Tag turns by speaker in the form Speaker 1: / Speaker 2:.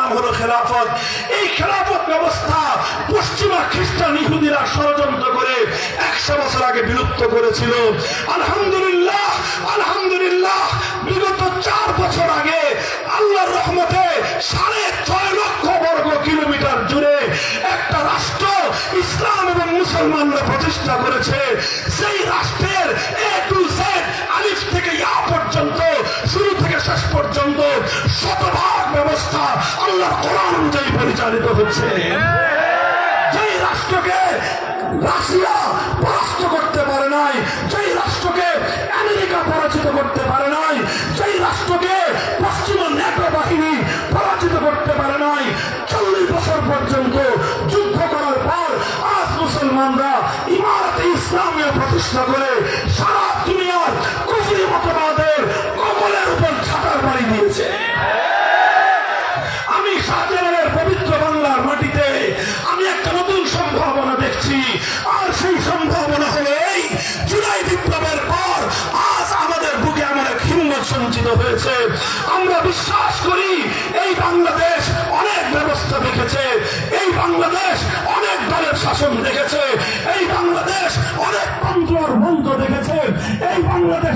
Speaker 1: নাম হলো খেলাফত। এই খেলাফত ব্যবস্থা পশ্চিমা খ্রিস্টান ইহুদিরা ষড়যন্ত্র করে 100 বছর আগে বিলুপ্ত করেছিল। আলহামদুলিল্লাহ, আলহামদুলিল্লাহ, বিগত 4 বছর আগে আল্লাহর রহমতে 6.5 লক্ষ বর্গ কিলোমিটার জুড়ে একটা রাষ্ট্র ইসলাম এবং মুসলমানরা প্রতিষ্ঠা করেছে। সেই রাষ্ট্রের A to Z, আলিফ থেকে ইয়া পর্যন্ত, শুরু থেকে শেষ পর্যন্ত শতভাগ ব্যবস্থা আল্লাহর কোরআন অনুযায়ী পরিচালিত হচ্ছে। যেই রাষ্ট্রকে রাশিয়া পরাস্ত করতে পারে নাই, যেই রাষ্ট্রকে আমেরিকা পরাজিত করতে পারে নাই, যেই রাষ্ট্রকে পশ্চিমা ন্যাটো বাহিনী পরাজিত করতে পারে নাই, 40 বছর পর্যন্ত যুদ্ধ করার পর আজ মুসলমানরা ইমারতে ইসলামিয়া প্রতিষ্ঠা করে সারা দুনিয়ার কুফরি মতবাদের কবলের উপর ছাতার বাড়ি দিয়েছে। আমি শাহজালালের পবিত্র বাংলার মাটিতে আমি একটা নতুন সম্ভাবনা দেখছি। আর সেই সম্ভাবনা হলো এই জুলাই বিপ্লবের পর আজ আমাদের বুকে আমার এক হিম্মত সঞ্চিত হয়েছে। আমরা বিশ্বাস করি এই বাংলাদেশ অনেক ব্যবস্থা দেখেছে, এই বাংলাদেশ অনেক দলের শাসন দেখেছে, এই বাংলাদেশ অনেক তন্ত্র আর মন্ত্র দেখেছে, এই বাংলাদেশ